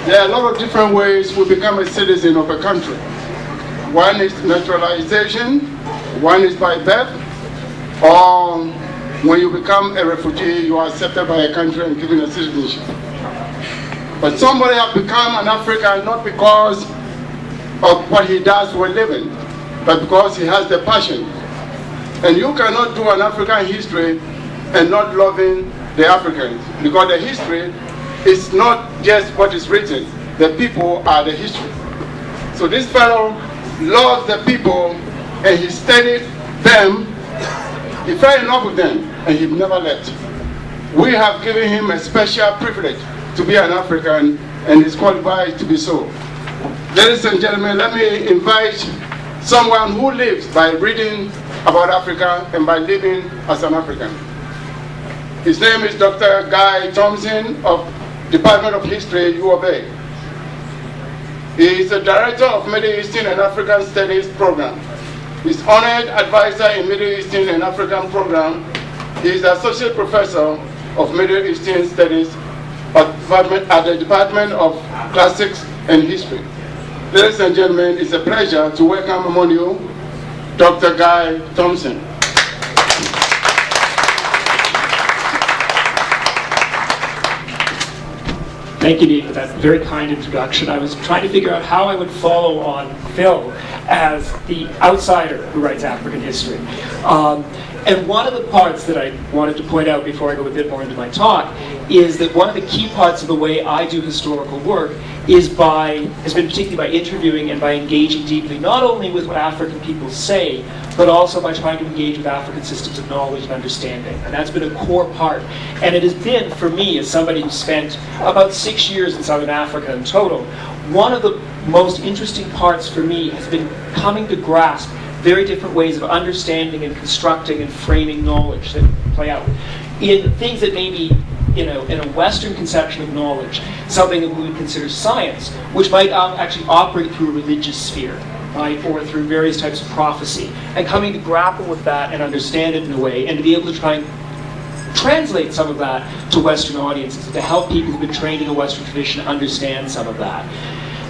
There are a lot of different ways we become a citizen of a country. One is naturalization, one is by birth, or when you become a refugee, you are accepted by a country and given a citizenship. But somebody has become an African not because of what he does for a living, but because he has the passion. And you cannot do an African history and not loving the Africans, because the history is not just what is written. The people are the history. So this fellow loves the people, and he studied them. He fell in love with them, and he never left. We have given him a special privilege to be an African, and he's qualified to be so. Ladies and gentlemen, let me invite someone who lives by reading about Africa and by living as an African. His name is Dr. Guy Thompson of Department of History, U of A. He is the Director of Middle Eastern and African Studies Program. He's Honored Advisor in Middle Eastern and African Program. He is Associate Professor of Middle Eastern Studies at the Department of Classics and History. Ladies and gentlemen, it's a pleasure to welcome among you Dr. Guy Thompson. Thank you, Dean, for that very kind introduction. I was trying to figure out how I would follow on Phil as the outsider who writes African history. And one of the parts that I wanted to point out before I go a bit more into my talk is that one of the key parts of the way I do historical work has been particularly by interviewing and by engaging deeply, not only with what African people say, but also by trying to engage with African systems of knowledge and understanding. And that's been a core part. And it has been, for me, as somebody who spent about 6 years in Southern Africa in total, one of the most interesting parts for me has been coming to grasp very different ways of understanding and constructing and framing knowledge that play out in things that maybe, in a Western conception of knowledge, something that we would consider science, which might actually operate through a religious sphere, right, or through various types of prophecy, and coming to grapple with that and understand it in a way, and to be able to try and translate some of that to Western audiences, to help people who've been trained in a Western tradition understand some of that.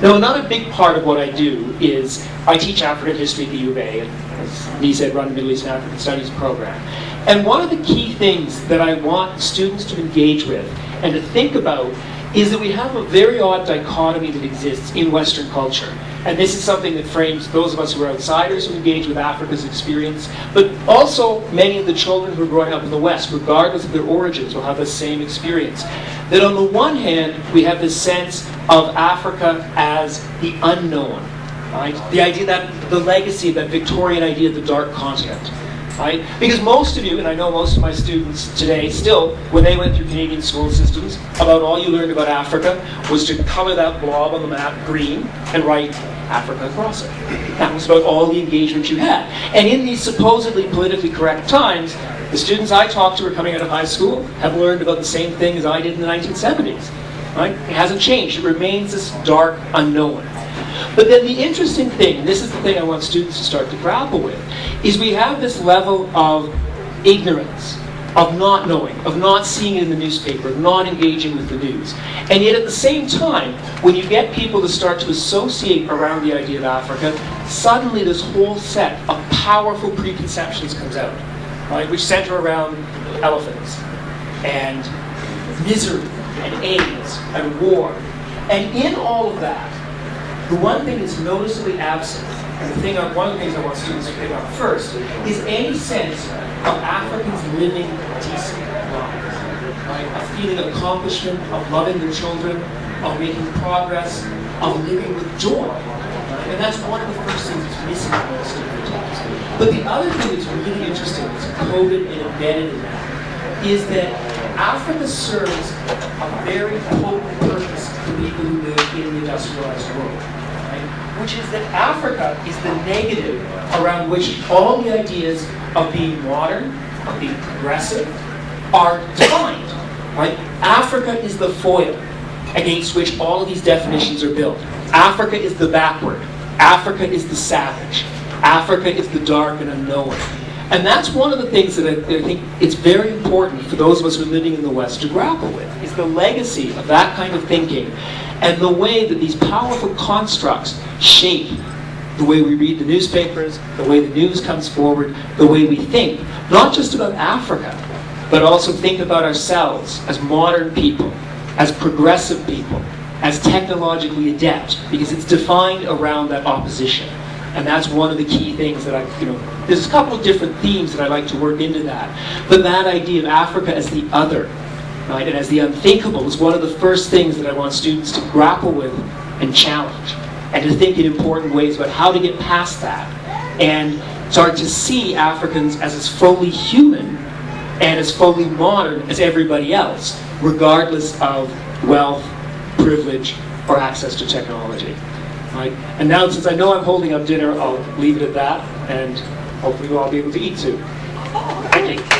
Now, another big part of what I do is I teach African history at the U of A, and as Lee said, run the Middle East and African Studies program. And one of the key things that I want students to engage with and to think about is that we have a very odd dichotomy that exists in Western culture. And this is something that frames those of us who are outsiders who engage with Africa's experience, but also many of the children who are growing up in the West, regardless of their origins, will have the same experience. That on the one hand, we have this sense of Africa as the unknown, right? The idea that the legacy of that Victorian idea of the dark continent, right? Because most of you, and I know most of my students today still, when they went through Canadian school systems, about all you learned about Africa was to color that blob on the map green and write Africa across it. That was about all the engagement you had. And in these supposedly politically correct times, the students I talked to who are coming out of high school have learned about the same thing as I did in the 1970s. Right? It hasn't changed. It remains this dark unknown. But then the interesting thing, and this is the thing I want students to start to grapple with, is we have this level of ignorance, of not knowing, of not seeing it in the newspaper, of not engaging with the news. And yet at the same time, when you get people to start to associate around the idea of Africa, suddenly this whole set of powerful preconceptions comes out, right, which center around elephants and misery and AIDS and war. And in all of that, the one thing that's noticeably absent, and one of the things I want students to pick up first, is any sense of Africans living decent lives. Right? A feeling of accomplishment, of loving their children, of making progress, of living with joy. Right? And that's one of the first things that's missing in most of the texts. But the other thing that's really interesting, that's coded and embedded in that, is that Africa serves a very potent purpose to people who live in the industrialized world, right? Which is that Africa is the negative around which all the ideas of being modern, of being progressive, are defined, right? Africa is the foil against which all of these definitions are built. Africa is the backward. Africa is the savage. Africa is the dark and unknown. And that's one of the things that I think it's very important for those of us who are living in the West to grapple with, is the legacy of that kind of thinking and the way that these powerful constructs shape the way we read the newspapers, the way the news comes forward, the way we think, not just about Africa, but also think about ourselves as modern people, as progressive people, as technologically adept, because it's defined around that opposition. And that's one of the key things that there's a couple of different themes that I like to work into that. But that idea of Africa as the other, right, and as the unthinkable is one of the first things that I want students to grapple with and challenge, and to think in important ways about how to get past that, and start to see Africans as fully human and as fully modern as everybody else, regardless of wealth, privilege, or access to technology. Right? And now, since I know I'm holding up dinner, I'll leave it at that, and hopefully we'll all be able to eat soon. Thank you.